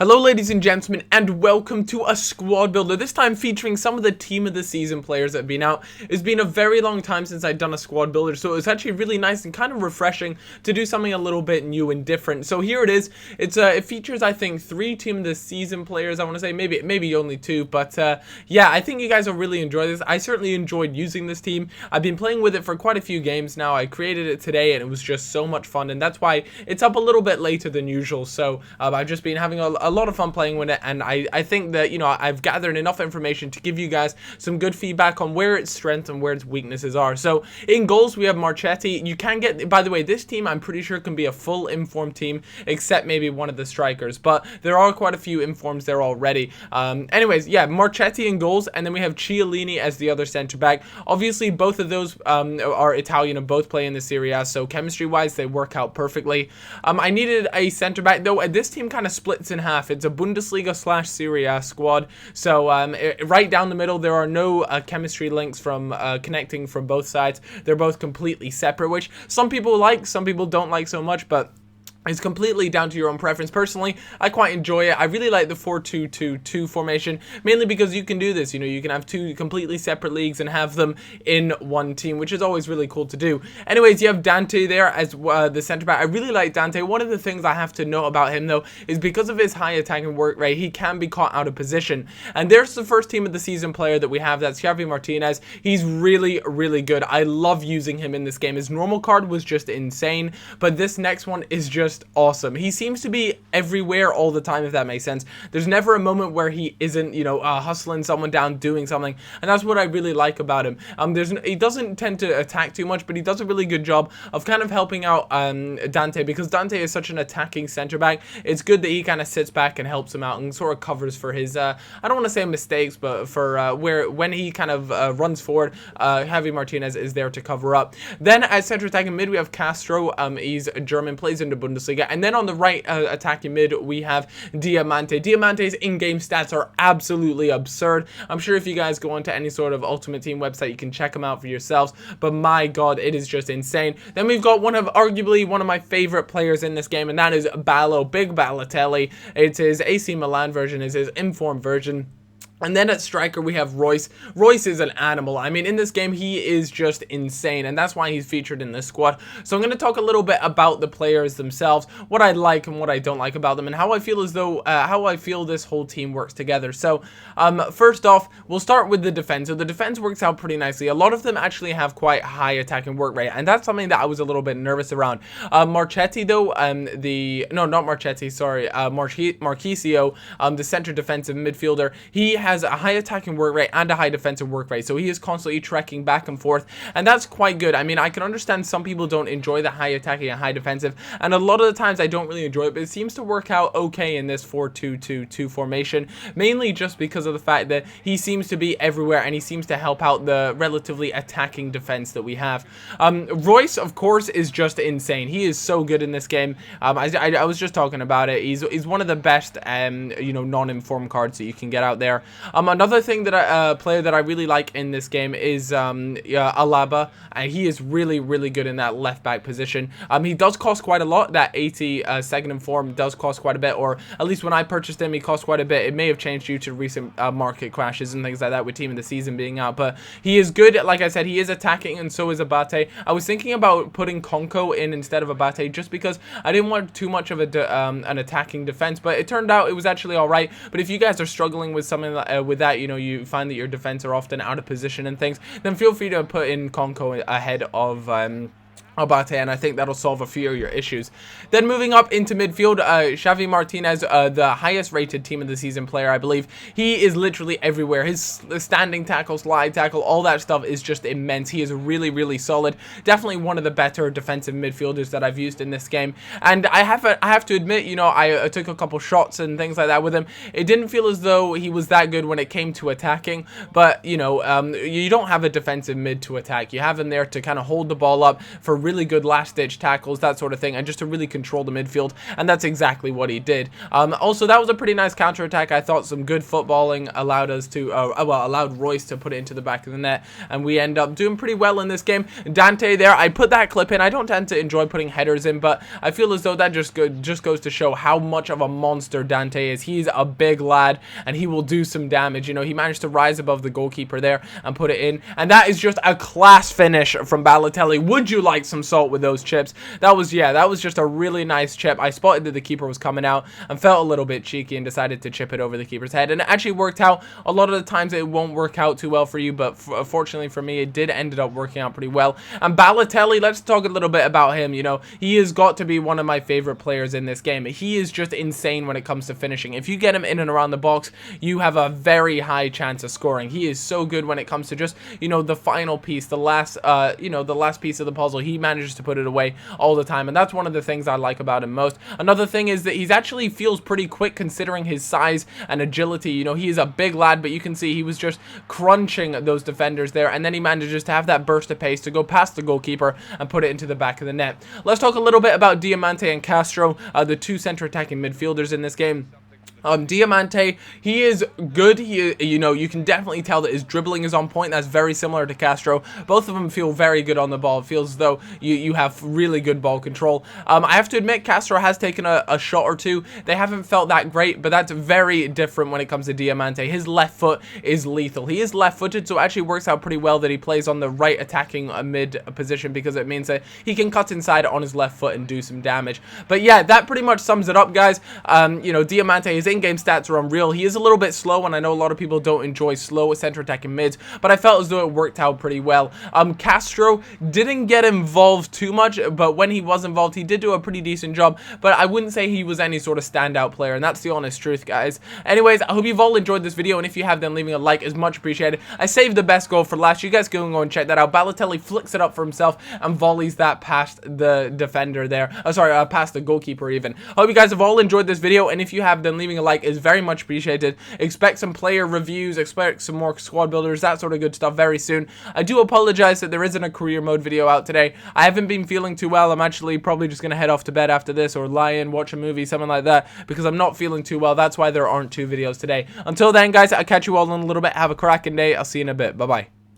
Hello ladies and gentlemen, and welcome to a squad builder, this time featuring some of the team of the season players that have been out. It's been a very long time since I've done a squad builder, so it's actually really nice and kind of refreshing to do something a little bit new and different. So here it is. It features, I think, 3 team of the season players. I want to say maybe only 2, but yeah, I think you guys will really enjoy this. I certainly enjoyed using this team. I've been playing with it for quite a few games now. I created it today and it was just so much fun, and that's why it's up a little bit later than usual. So I've just been having a lot of fun playing with it, and I think that, you know, I've gathered enough information to give you guys some good feedback on where its strengths and where its weaknesses are. So in goals we have Marchetti. You can get, by the way, this team I'm pretty sure can be a full informed team except maybe one of the strikers, but there are quite a few informs there already. Anyways, yeah, Marchetti in goals, and then we have Chiellini as the other center back. Obviously both of those are Italian and both play in the Serie A, so chemistry wise they work out perfectly. I needed a center back though, and this team kind of splits in half. It's a Bundesliga / Serie A squad, so right down the middle there are no chemistry links from connecting from both sides. They're both completely separate, which some people like, some people don't like so much, but it's completely down to your own preference. Personally, I quite enjoy it. I really like the 4-2-2-2 formation, mainly because you can do this. You know, you can have 2 completely separate leagues and have them in one team, which is always really cool to do. Anyways, you have Dante there as the centre back. I really like Dante. One of the things I have to note about him, though, is because of his high attacking work rate, he can be caught out of position. And there's the first team of the season player that we have. That's Javi Martinez. He's really, really good. I love using him in this game. His normal card was just insane, but this next one is just awesome. He seems to be everywhere all the time, if that makes sense. There's never a moment where he isn't, you know, hustling someone down, doing something, and that's what I really like about him. He doesn't tend to attack too much, but he does a really good job of kind of helping out Dante, because Dante is such an attacking center back. It's good that he kind of sits back and helps him out and sort of covers for his I don't want to say mistakes, but for when he kind of runs forward, Javi Martinez is there to cover up. Then at center attacking mid we have Castro. He's a German, plays in the Bundesliga. And then on the right attacking mid we have Diamanti. Diamanti's in-game stats are absolutely absurd. I'm sure if you guys go onto any sort of Ultimate Team website you can check them out for yourselves, but my god, it is just insane. Then we've got arguably one of my favorite players in this game, and that is Big Balotelli. It's his AC Milan version, is his informed version. And then at striker we have Royce. Royce is an animal. I mean, in this game he is just insane, and that's why he's featured in this squad. So I'm going to talk a little bit about the players themselves, what I like and what I don't like about them, and how I feel as though how I feel this whole team works together. So first off, we'll start with the defense. So the defense works out pretty nicely. A lot of them actually have quite high attacking work rate, and that's something that I was a little bit nervous around. Marchetti though, not Marchetti, sorry, Marchisio, the center defensive midfielder, he has a high attacking work rate and a high defensive work rate, so he is constantly trekking back and forth, and that's quite good. I mean, I can understand some people don't enjoy the high attacking and high defensive, and a lot of the times I don't really enjoy it, but it seems to work out okay in this 4-2-2-2 formation, mainly just because of the fact that he seems to be everywhere and he seems to help out the relatively attacking defense that we have. Royce, of course, is just insane. He is so good in this game. I was just talking about it. He's one of the best you know, non-informed cards that you can get out there. Another thing that player that I really like in this game is Alaba. He is really good in that left back position. He does cost quite a lot. That 80 second inform does cost quite a bit, or at least when I purchased him he cost quite a bit. It may have changed due to recent market crashes and things like that with team of the season being out, but he is good. Like I said, he is attacking, and so is Abate. I was thinking about putting Konko in instead of Abate just because I didn't want too much of an attacking defense, but it turned out it was actually alright. But if you guys are struggling with something with that, you know, you find that your defense are often out of position and things, then feel free to put in Konko ahead of Abate, and I think that'll solve a few of your issues. Then moving up into midfield, Javi Martinez, the highest rated team of the season player, I believe. He is literally everywhere. His standing tackle, slide tackle, all that stuff is just immense. He is really solid. Definitely one of the better defensive midfielders that I've used in this game. And I have to admit, you know, I took a couple shots and things like that with him. It didn't feel as though he was that good when it came to attacking, but you know, you don't have a defensive mid to attack. You have him there to kind of hold the ball up for really good last-ditch tackles, that sort of thing, and just to really control the midfield, and that's exactly what he did. Also, that was a pretty nice counter-attack. I thought some good footballing allowed us to, allowed Royce to put it into the back of the net, and we end up doing pretty well in this game. Dante there, I put that clip in. I don't tend to enjoy putting headers in, but I feel as though that just goes to show how much of a monster Dante is. He's a big lad, and he will do some damage. You know, he managed to rise above the goalkeeper there and put it in, and that is just a class finish from Balotelli. Would you like some salt with those chips? That was just a really nice chip. I spotted that the keeper was coming out and felt a little bit cheeky and decided to chip it over the keeper's head, and it actually worked out. A lot of the times it won't work out too well for you, but fortunately for me, it did ended up working out pretty well. And Balotelli, let's talk a little bit about him. You know, he has got to be one of my favorite players in this game. He is just insane when it comes to finishing. If you get him in and around the box, you have a very high chance of scoring. He is so good when it comes to just, you know, the final piece, the last piece of the puzzle. He manages to put it away all the time, and that's one of the things I like about him most. Another thing is that he's actually feels pretty quick considering his size and agility. You know, he is a big lad, but you can see he was just crunching those defenders there, and then he manages to have that burst of pace to go past the goalkeeper and put it into the back of the net. Let's talk a little bit about Diamanti and Castro, the two center attacking midfielders in this game. Diamante, he is good. You know, you can definitely tell that his dribbling is on point. That's very similar to Castro. Both of them feel very good on the ball. It feels as though you have really good ball control. I have to admit, Castro has taken a shot or two. They haven't felt that great, but that's very different when it comes to Diamante. His left foot is lethal. He is left-footed, so it actually works out pretty well that he plays on the right attacking mid position, because it means that he can cut inside on his left foot and do some damage. But yeah, that pretty much sums it up, guys. You know, Diamante, his in-game stats are unreal. He is a little bit slow, and I know a lot of people don't enjoy slow center attacking mids, but I felt as though it worked out pretty well. Castro didn't get involved too much, but when he was involved, he did do a pretty decent job, but I wouldn't say he was any sort of standout player, and that's the honest truth, guys. Anyways, I hope you've all enjoyed this video, and if you have, then leaving a like is much appreciated. I saved the best goal for last. You guys can go and check that out. Balotelli flicks it up for himself and volleys that past the defender there. Past the goalkeeper even. I hope you guys have all enjoyed this video, and if you have, then leaving a like is very much appreciated. Expect some player reviews, expect some more squad builders, that sort of good stuff very soon. I do apologize that there isn't a career mode video out today. I haven't been feeling too well. I'm actually probably just going to head off to bed after this, or lie in, watch a movie, something like that, because I'm not feeling too well. That's why there aren't two videos today. Until then, guys, I'll catch you all in a little bit. Have a cracking day. I'll see you in a bit. Bye-bye.